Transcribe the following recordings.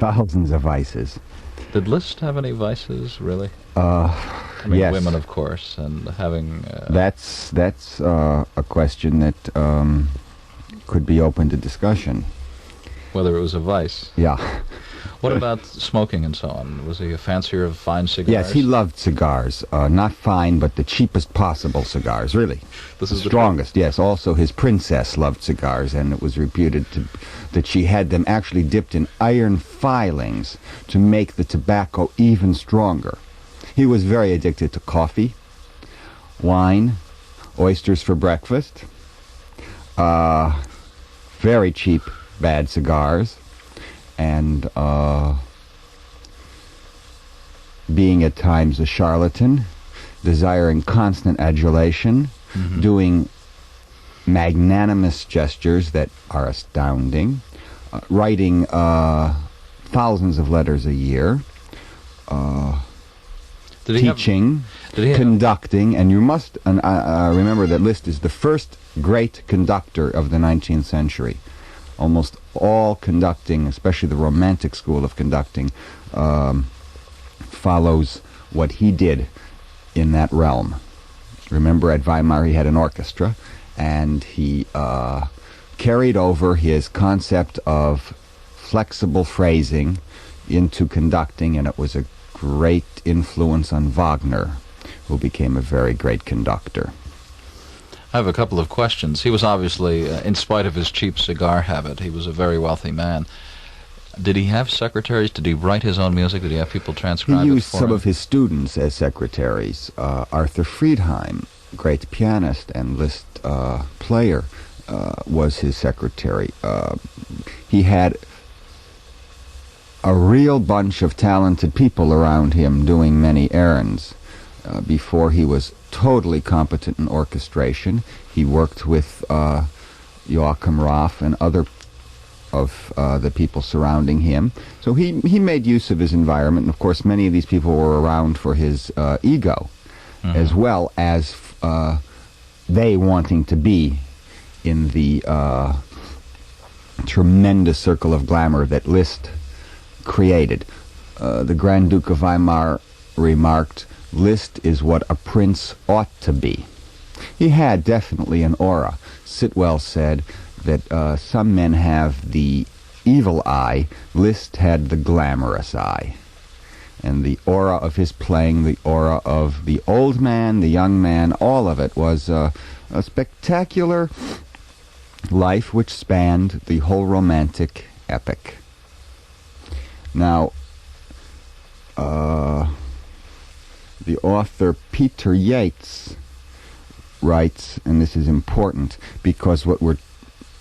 thousands of vices. Did Liszt have any vices, really? I mean, yes. women, of course, and having... That's a question that could be open to discussion. Whether it was a vice. Yeah. What about smoking and so on? Was he a fancier of fine cigars? Yes, he loved cigars. Not fine, but the cheapest possible cigars, really. This is the strongest, yes. Also, his princess loved cigars, and it was reputed that she had them actually dipped in iron filings to make the tobacco even stronger. He was very addicted to coffee, wine, oysters for breakfast, very cheap, bad cigars, and being at times a charlatan, desiring constant adulation, doing magnanimous gestures that are astounding, writing thousands of letters a year, teaching, conducting, and you must remember that Liszt is the first great conductor of the 19th century. Almost all conducting, especially the Romantic school of conducting, follows what he did in that realm. Remember, at Weimar he had an orchestra, and he carried over his concept of flexible phrasing into conducting, and it was a great influence on Wagner, who became a very great conductor. I have a couple of questions. He was obviously, in spite of his cheap cigar habit, he was a very wealthy man. Did he have secretaries? Did he write his own music? Did he have people transcribe it for him? He used some of his students as secretaries. Arthur Friedheim, great pianist and Liszt player, was his secretary. He had a real bunch of talented people around him doing many errands. Before he was totally competent in orchestration, he worked with Joachim Raff and other of the people surrounding him. So he made use of his environment, and of course many of these people were around for his ego, as well as they wanting to be in the tremendous circle of glamour that Liszt created. The Grand Duke of Weimar remarked, "Liszt is what a prince ought to be." He had definitely an aura. Sitwell said that some men have the evil eye. Liszt had the glamorous eye. And the aura of his playing, the aura of the old man, the young man, all of it was a spectacular life which spanned the whole Romantic epic. Now, the author Peter Yates writes, and this is important because what we're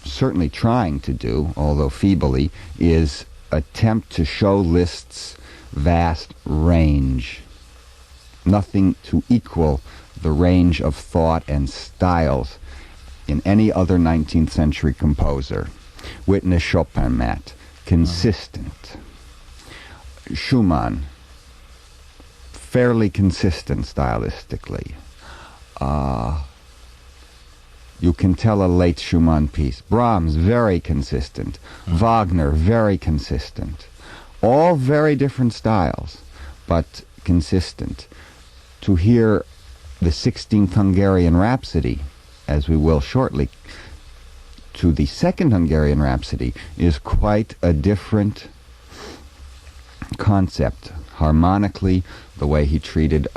certainly trying to do, although feebly, is attempt to show Liszt's vast range. Nothing to equal the range of thought and styles in any other 19th century composer. Witness Chopin, Matt. Consistent. Schumann, fairly consistent stylistically. You can tell a late Schumann piece. Brahms, very consistent. Wagner, very consistent. All very different styles, but consistent. To hear the 16th Hungarian Rhapsody, as we will shortly, to the second Hungarian Rhapsody is quite a different concept. Harmonically, the way he treated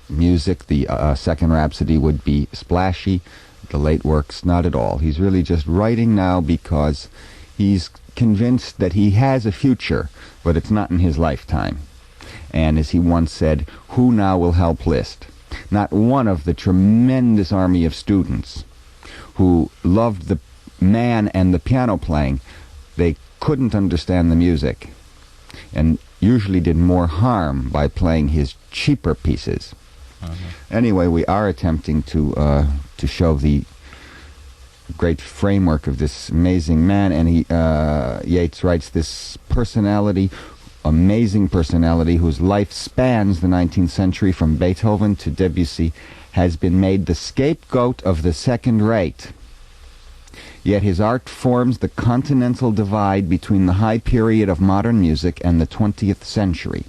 music, the second Rhapsody would be splashy, the late works not at all. He's really just writing now because he's convinced that he has a future, but it's not in his lifetime. And as he once said, who now will help Liszt? Not one of the tremendous army of students who loved the man and the piano playing. They couldn't understand the music and usually did more harm by playing his cheaper pieces. Anyway, we are attempting to show the great framework of this amazing man, and Yates writes, this personality, amazing personality, whose life spans the 19th century from Beethoven to Debussy, has been made the scapegoat of the second rate. Yet his art forms the continental divide between the high period of modern music and the 20th century.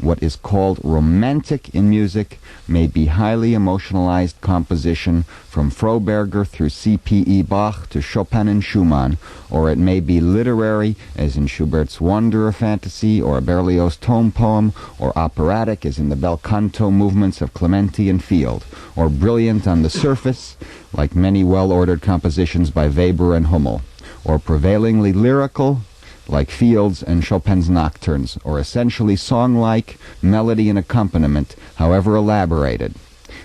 What is called romantic in music may be highly emotionalized composition from Froberger through C.P.E. Bach to Chopin and Schumann, or it may be literary, as in Schubert's Wanderer Fantasy, or Berlioz' Tone Poem, or operatic, as in the bel canto movements of Clementi and Field, or brilliant on the surface, like many well-ordered compositions by Weber and Hummel, or prevailingly lyrical, like Field's and Chopin's Nocturnes, or essentially song-like melody and accompaniment, however elaborated.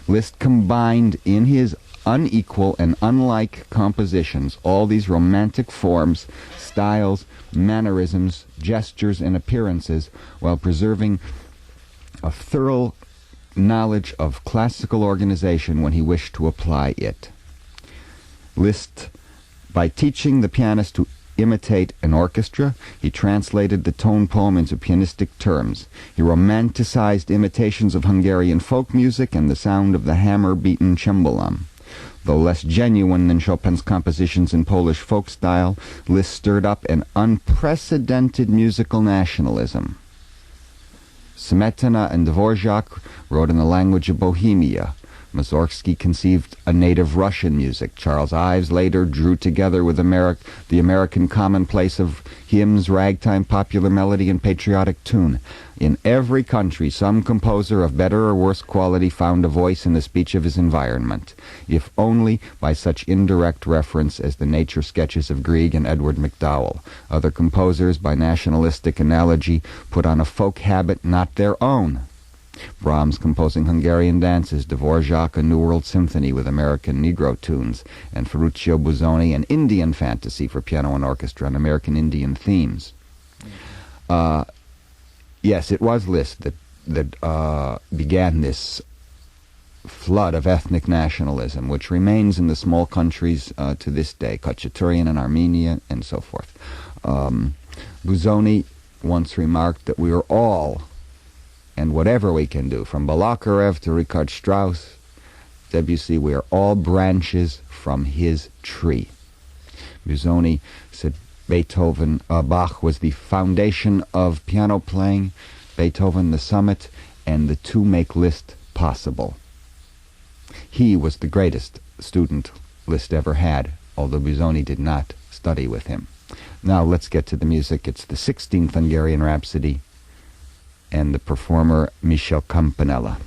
Liszt combined in his unequal and unlike compositions all these romantic forms, styles, mannerisms, gestures, and appearances, while preserving a thorough knowledge of classical organization when he wished to apply it. Liszt, by teaching the pianist to imitate an orchestra, he translated the tone poem into pianistic terms. He romanticized imitations of Hungarian folk music and the sound of the hammer-beaten cimbalom. Though less genuine than Chopin's compositions in Polish folk style, Liszt stirred up an unprecedented musical nationalism. Smetana and Dvorak wrote in the language of Bohemia. Mussorgsky conceived a native Russian music. Charles Ives later drew together with the American commonplace of hymns, ragtime, popular melody, and patriotic tune. In every country, some composer of better or worse quality found a voice in the speech of his environment, if only by such indirect reference as the nature sketches of Grieg and Edward MacDowell. Other composers, by nationalistic analogy, put on a folk habit not their own. Brahms composing Hungarian dances, Dvorak a New World Symphony with American Negro tunes, and Ferruccio Busoni an Indian fantasy for piano and orchestra and American Indian themes. Yes, it was Liszt that began this flood of ethnic nationalism, which remains in the small countries to this day, Khachaturian and Armenia, and so forth. Busoni once remarked that we are all, and whatever we can do, from Balakirev to Richard Strauss, Debussy, we are all branches from his tree. Busoni said Bach was the foundation of piano playing, Beethoven the summit, and the two make Liszt possible. He was the greatest student Liszt ever had, although Busoni did not study with him. Now let's get to the music. It's the 16th Hungarian Rhapsody, and the performer Michel Campanella.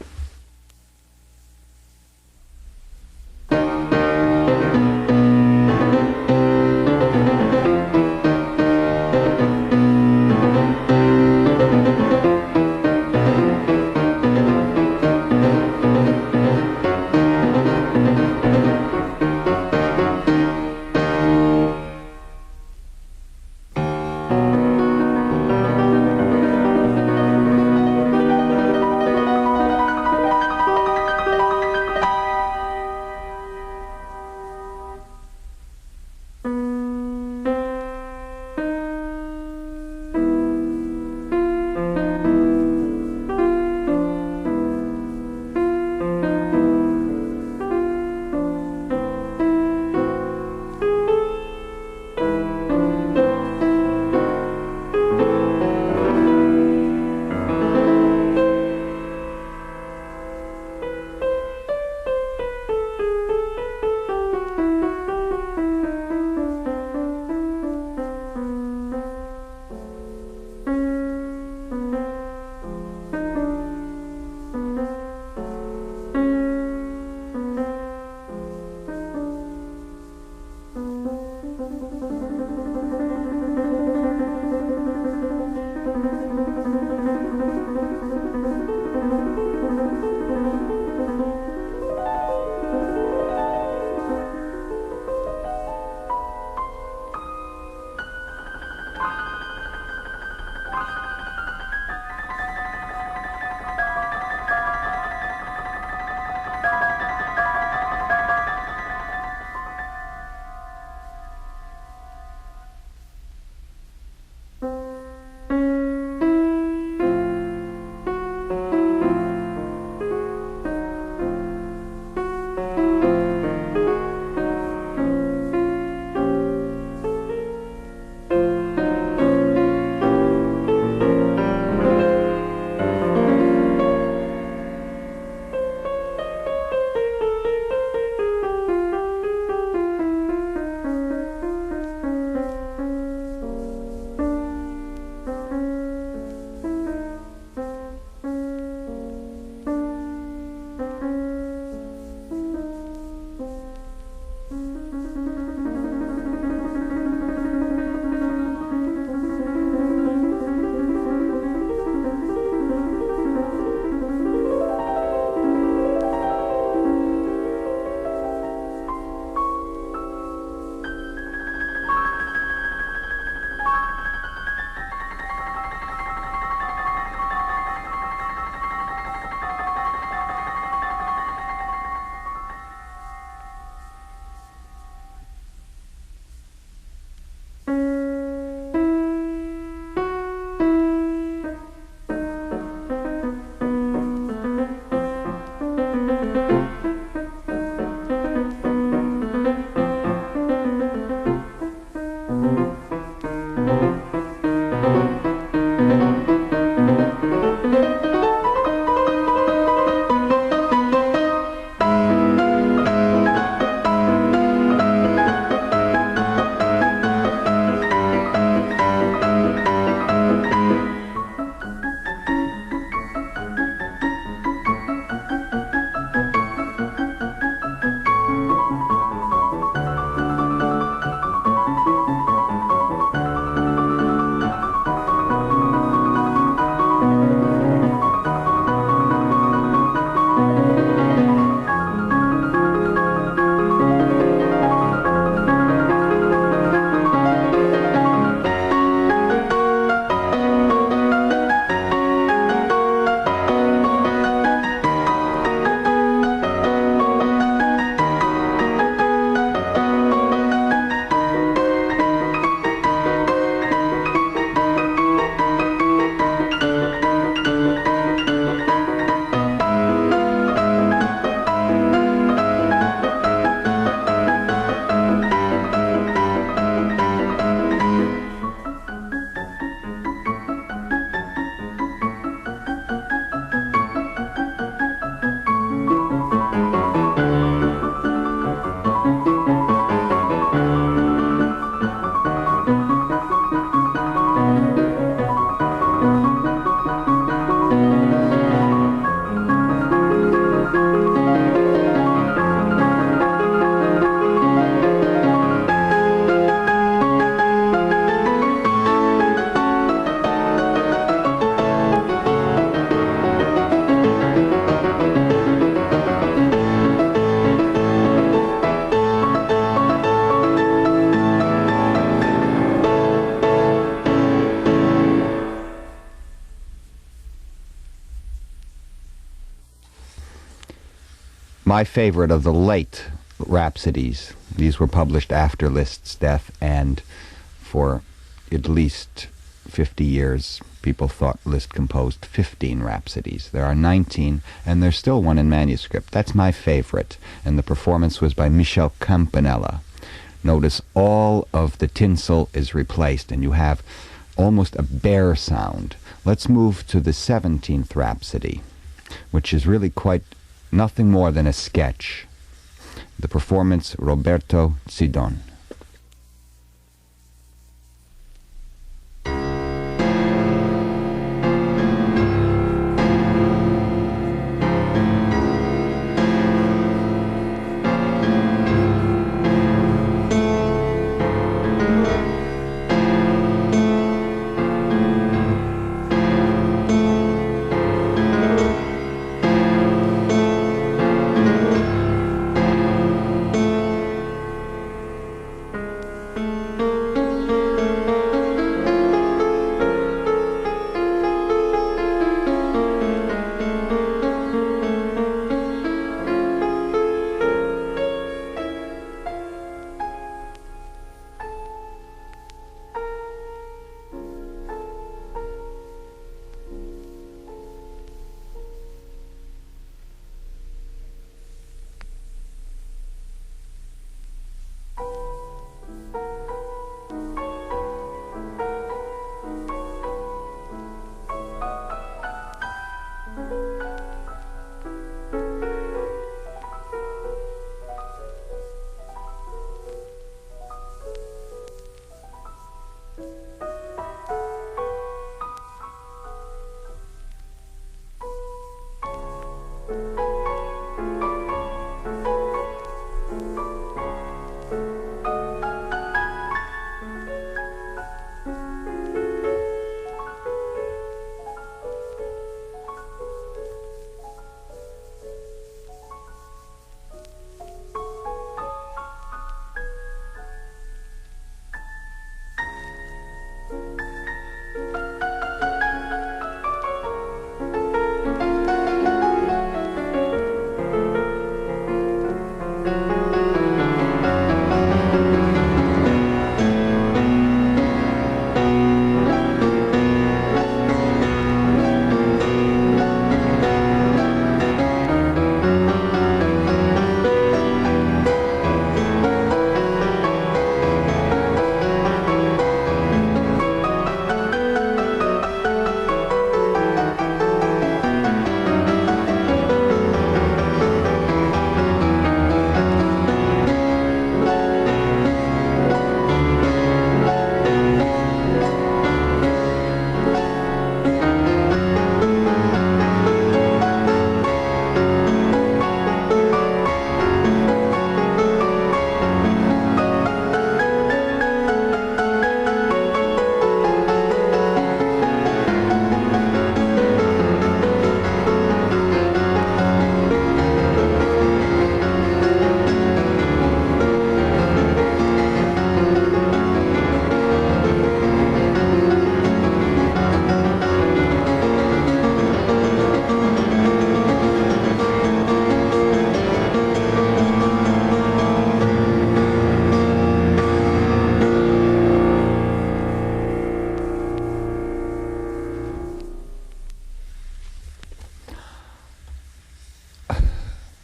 my favorite of the late Rhapsodies. These were published after Liszt's death, and for at least 50 years, people thought Liszt composed 15 Rhapsodies. There are 19, and there's still one in manuscript. That's my favorite, and the performance was by Michel Campanella. Notice all of the tinsel is replaced, and you have almost a bare sound. Let's move to the 17th Rhapsody, which is really quite nothing more than a sketch. The performance, Roberto Zidon.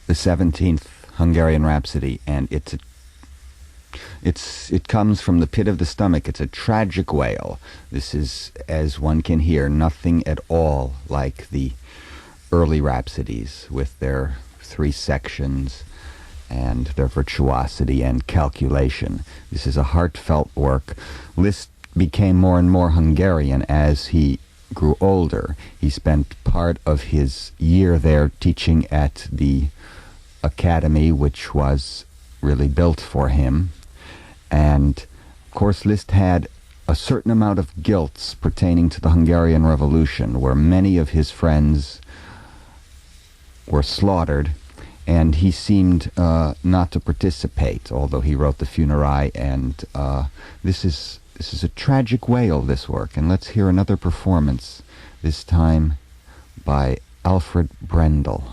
The 17th Hungarian Rhapsody, and it comes from the pit of the stomach. It's a tragic wail. This is, as one can hear, nothing at all like the early Rhapsodies with their 3 sections and their virtuosity and calculation. This is a heartfelt work. Liszt became more and more Hungarian as he grew older. He spent part of his year there teaching at the academy, which was really built for him. And, of course, Liszt had a certain amount of guilt pertaining to the Hungarian Revolution, where many of his friends were slaughtered, and he seemed not to participate, although he wrote the Funerai, and this is a tragic wail, this work. And let's hear another performance, this time by Alfred Brendel.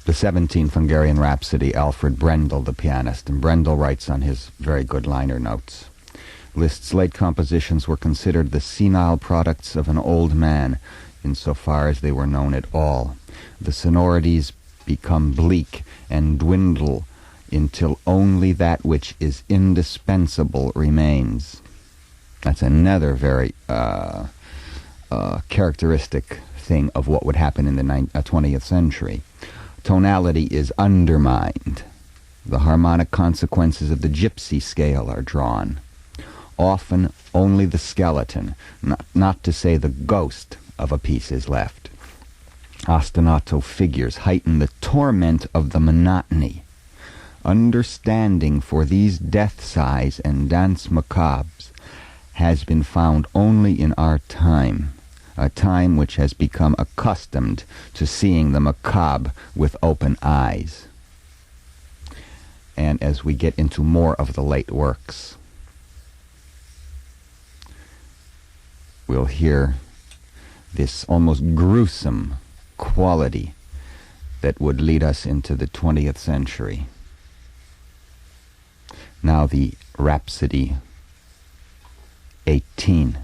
the 17th Hungarian Rhapsody, Alfred Brendel, the pianist, and Brendel writes on his very good liner notes, Liszt's late compositions were considered the senile products of an old man, insofar as they were known at all. The sonorities become bleak and dwindle until only that which is indispensable remains. That's another very characteristic thing of what would happen in the 20th century. Tonality is undermined. The harmonic consequences of the gypsy scale are drawn. Often only the skeleton, not to say the ghost, of a piece is left. Ostinato figures heighten the torment of the monotony. Understanding for these death sighs and danse macabres has been found only in our time, a time which has become accustomed to seeing the macabre with open eyes. And as we get into more of the late works, we'll hear this almost gruesome quality that would lead us into the 20th century. Now the Rhapsody 18.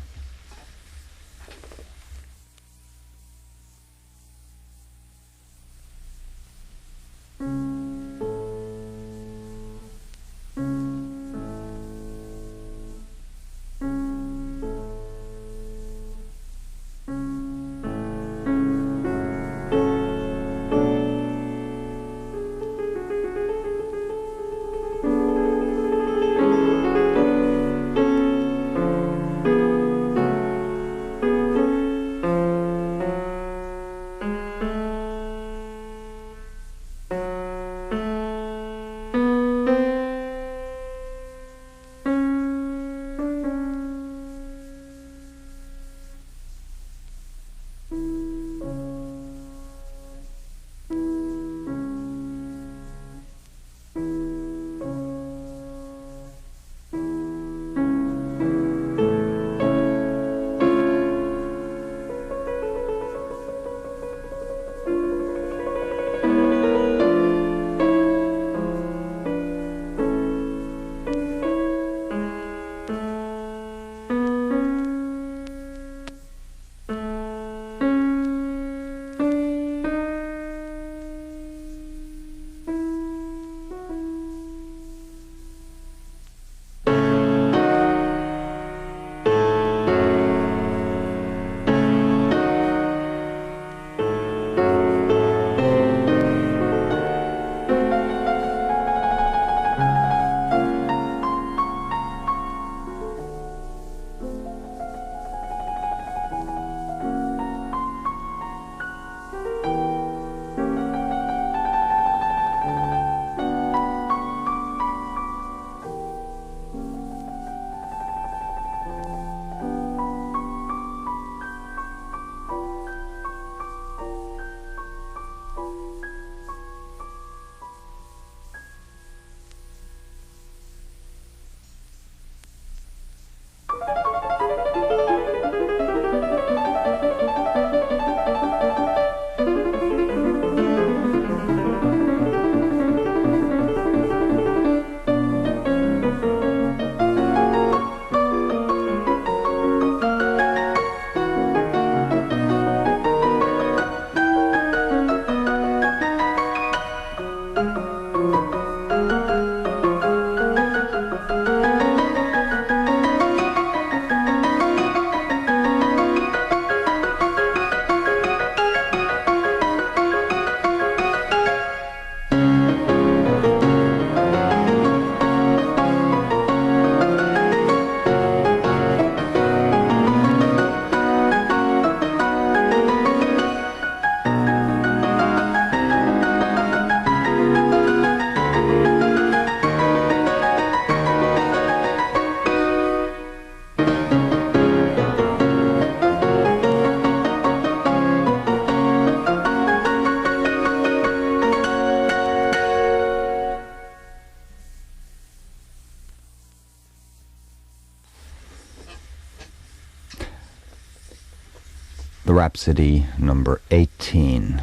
The Rhapsody number 18.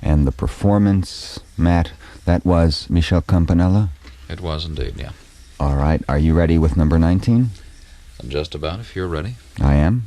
And the performance, Matt, that was Michel Campanella? It was indeed, yeah. All right. Are you ready with number 19? Just about, if you're ready. I am.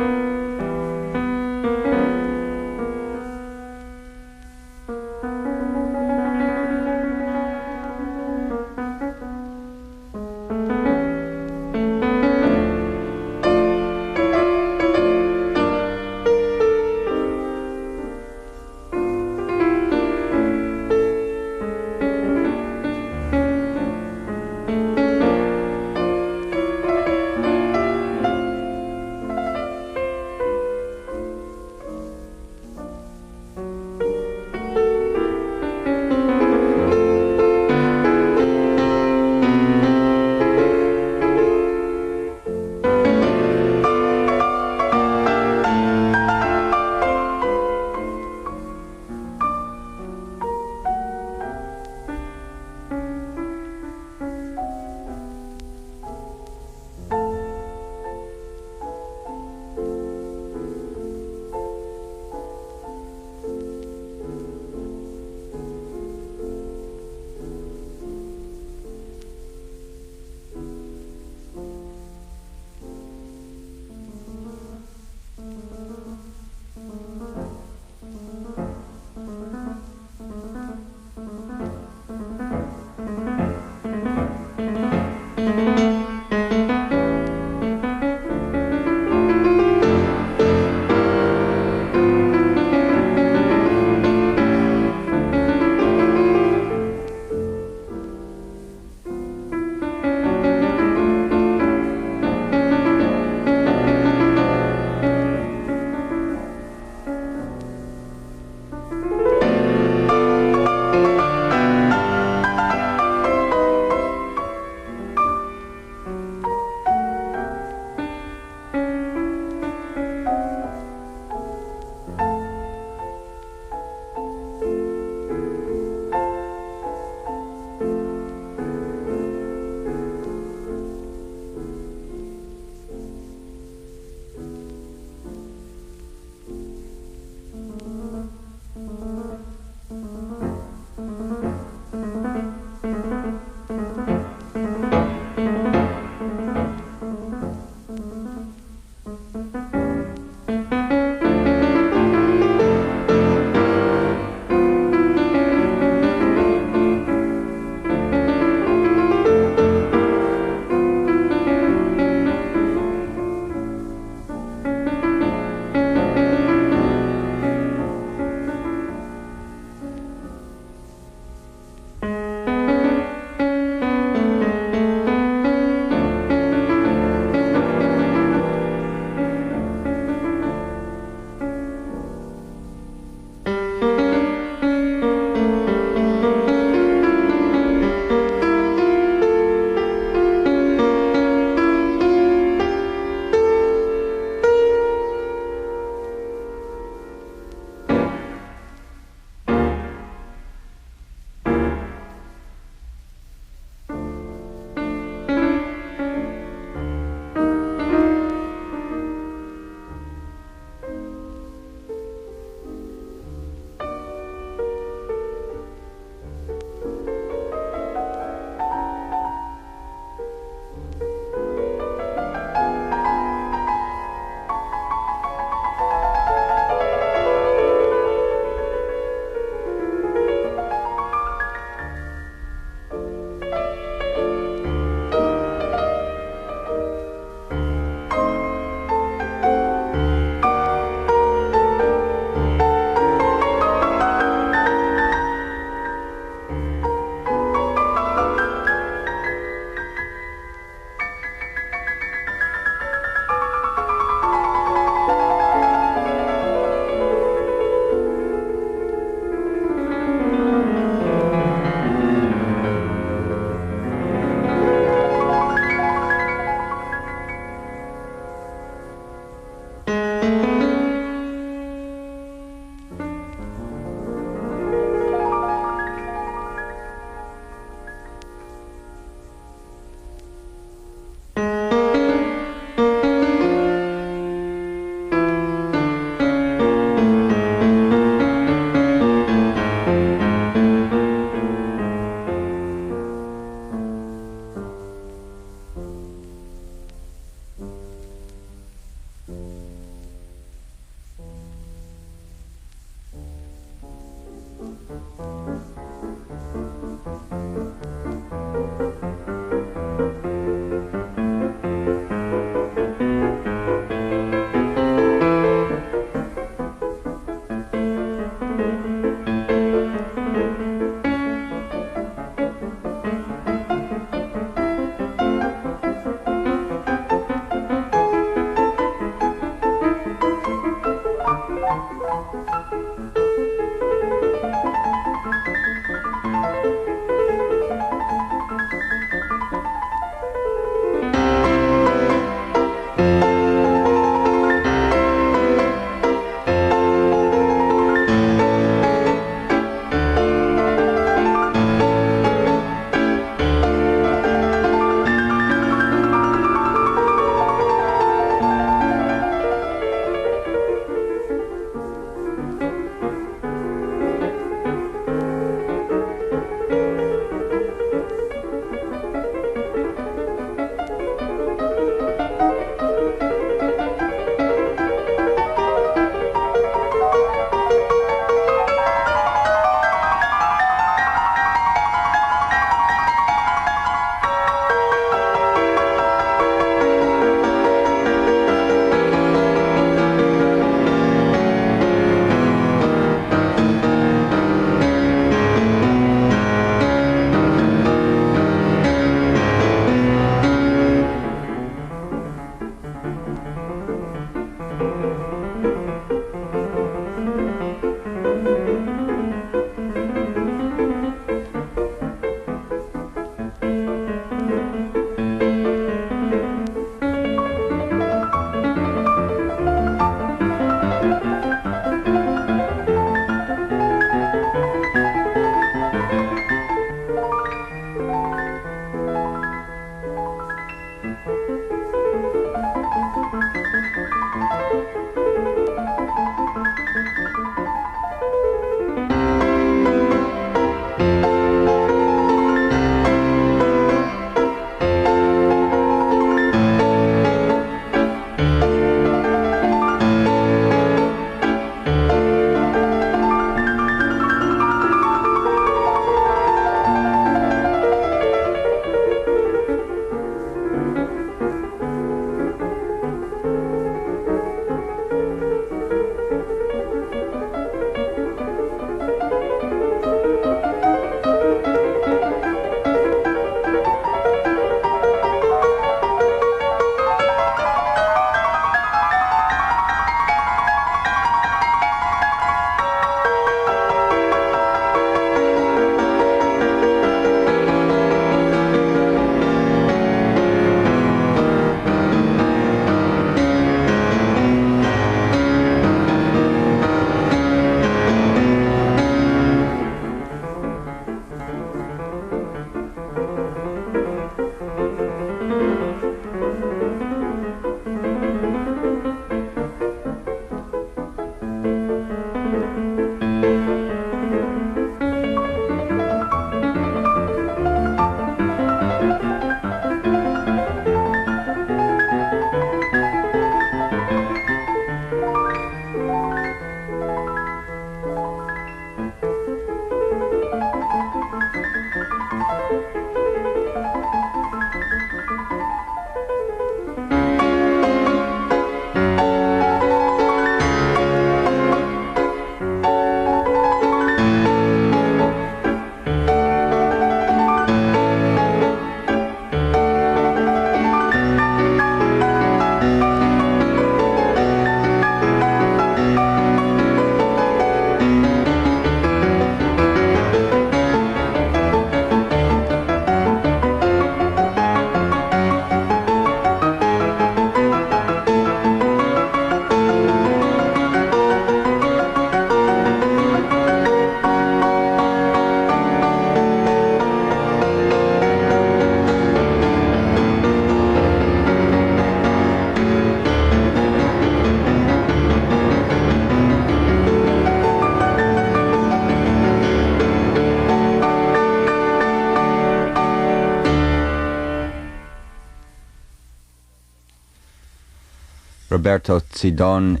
Roberto Zidon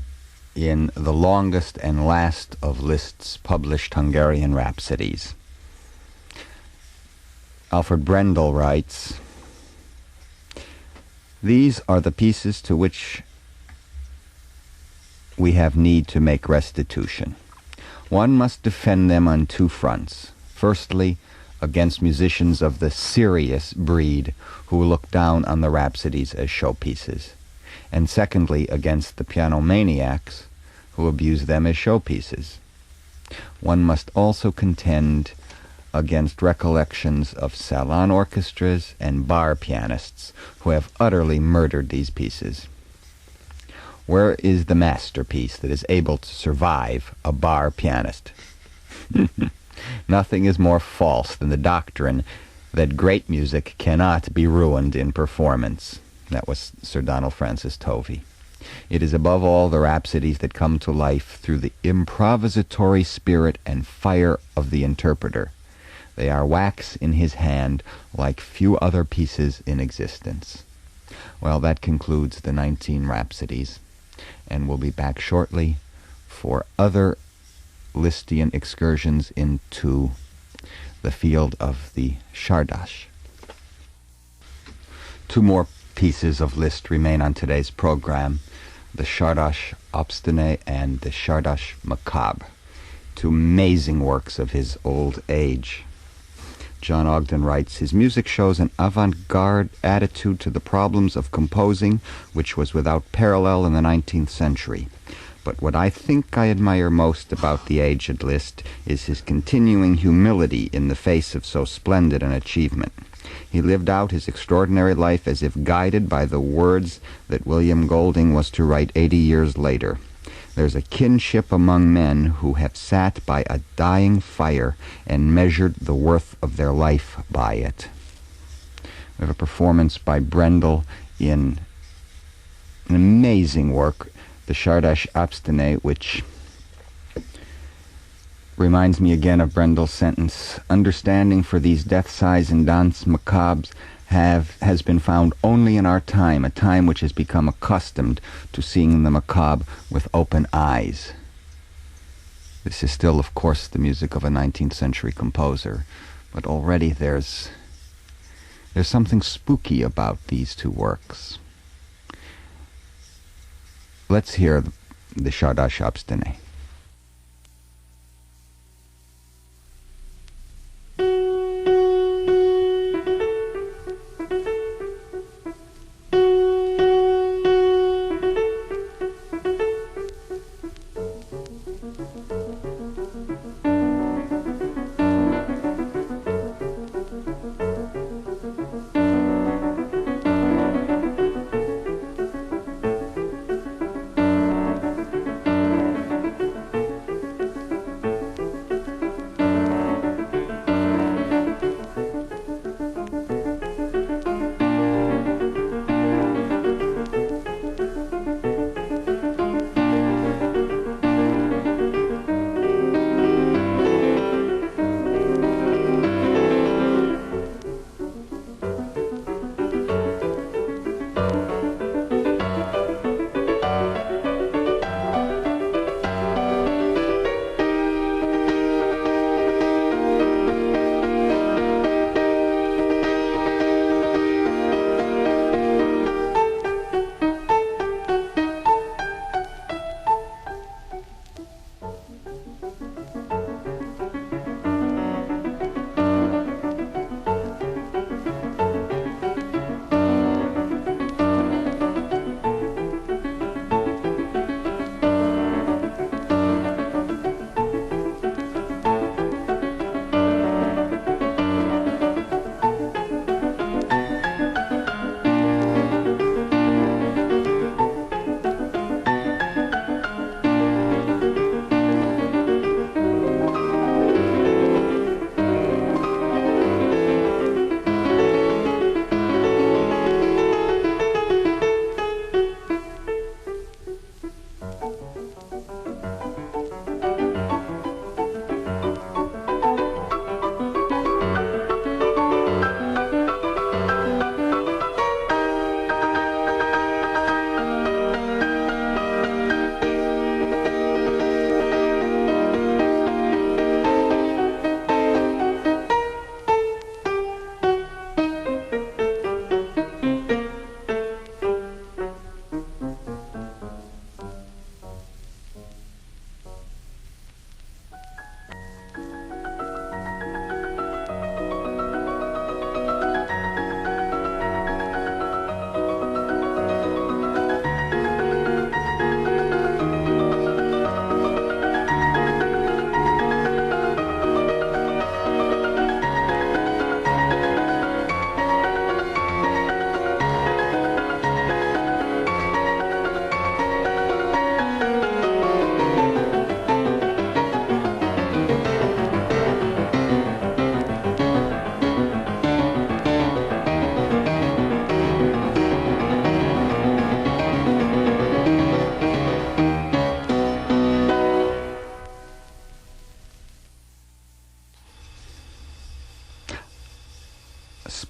in the longest and last of Liszt's published Hungarian rhapsodies. Alfred Brendel writes, "These are the pieces to which we have need to make restitution. One must defend them on two fronts. Firstly, against musicians of the serious breed who look down on the rhapsodies as showpieces, and secondly, against the pianomaniacs who abuse them as showpieces. One must also contend against recollections of salon orchestras and bar pianists who have utterly murdered these pieces. Where is the masterpiece that is able to survive a bar pianist? Nothing is more false than the doctrine that great music cannot be ruined in performance." That was Sir Donald Francis Tovey. "It is above all the rhapsodies that come to life through the improvisatory spirit and fire of the interpreter. They are wax in his hand like few other pieces in existence." Well, that concludes the 19 rhapsodies, and we'll be back shortly for other Lisztian excursions into the field of the Czardas. Two more pieces of Liszt remain on today's program, the Czardas Obstiné and the Czardas Macabre, two amazing works of his old age. John Ogden writes, "His music shows an avant-garde attitude to the problems of composing which was without parallel in the 19th century. But what I think I admire most about the aged Liszt is his continuing humility in the face of so splendid an achievement. He lived out his extraordinary life as if guided by the words that William Golding was to write 80 years later. There's a kinship among men who have sat by a dying fire and measured the worth of their life by it." We have a performance by Brendel in an amazing work, the Czardas Obstiné, which reminds me again of Brendel's sentence, "Understanding for these death sighs and danse macabres has been found only in our time, a time which has become accustomed to seeing the macabre with open eyes." This is still, of course, the music of a 19th century composer, but already there's something spooky about these two works. Let's hear the Czardas Obstiné.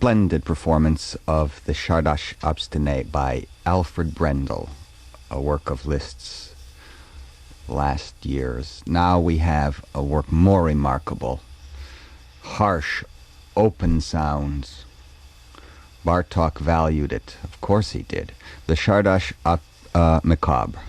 splendid performance of the Czardas Obstiné by Alfred Brendel, a work of Liszt's last years. Now we have a work more remarkable. Harsh, open sounds. Bartók valued it. Of course he did. The Czardas Macabre.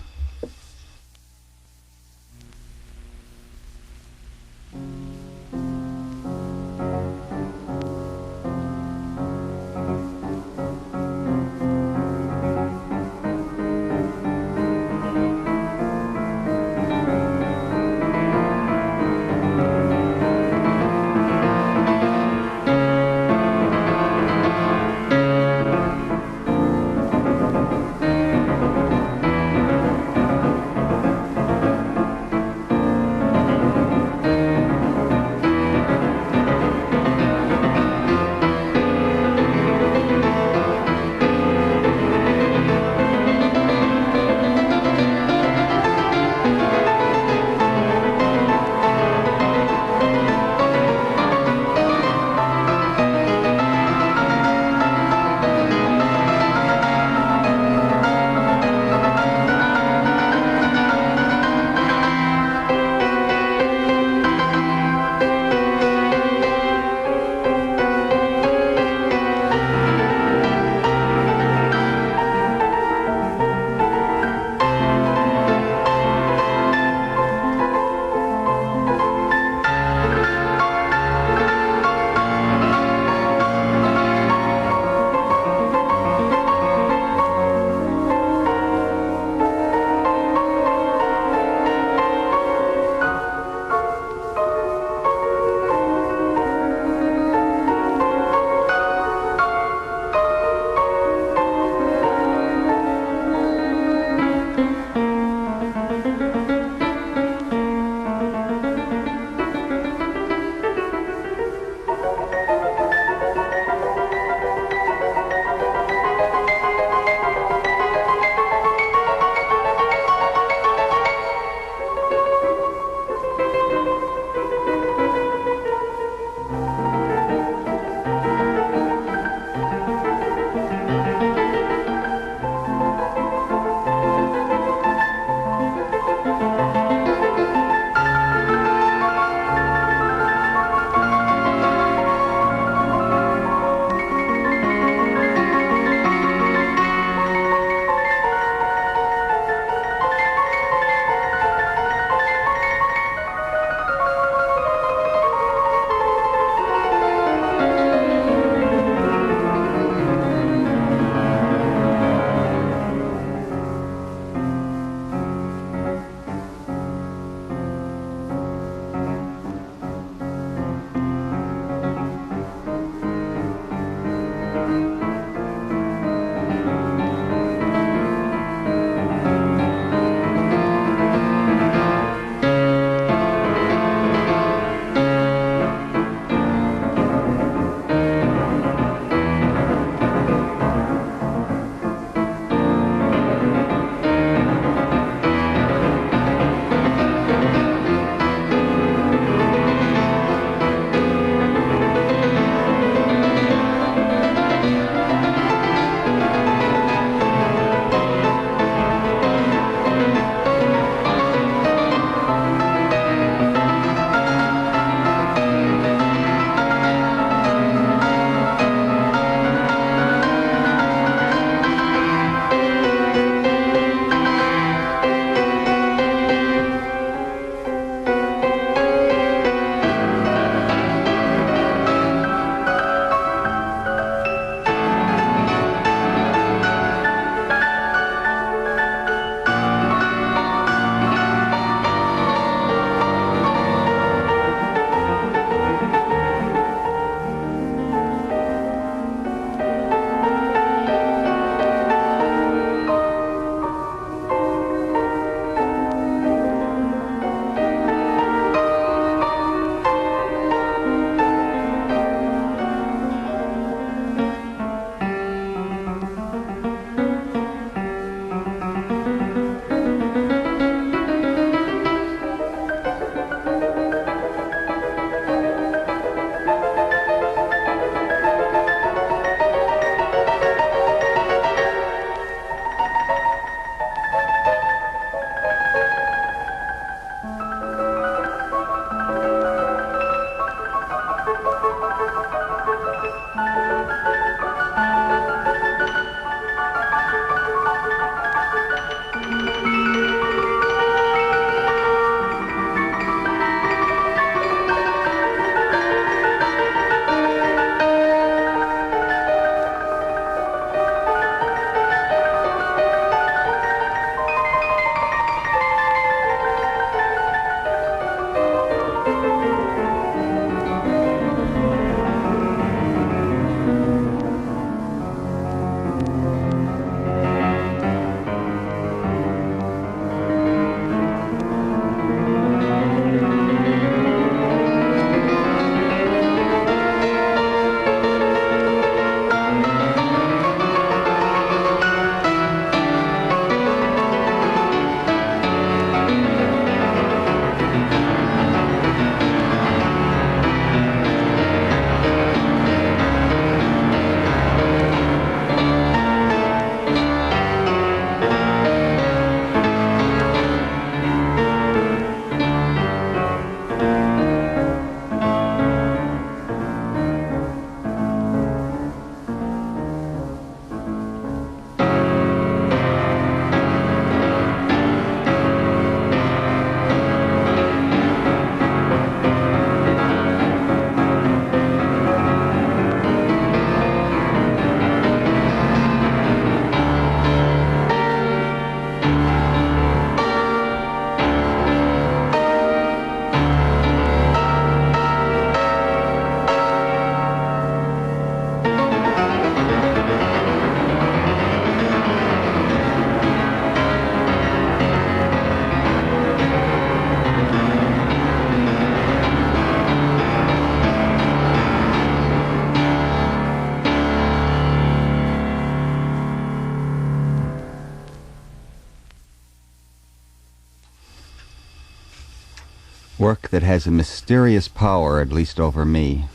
work that has a mysterious power, at least over me.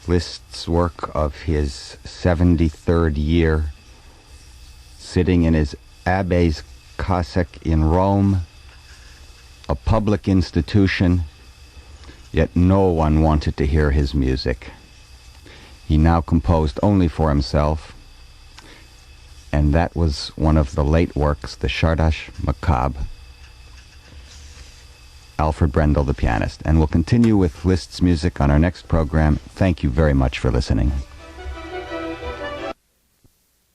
Liszt's work of his 73rd year, sitting in his abbe's cassock in Rome, a public institution, yet no one wanted to hear his music. He now composed only for himself, and that was one of the late works, the Chardash Macabre. Alfred Brendel, the pianist. And we'll continue with Liszt's music on our next program. Thank you very much for listening.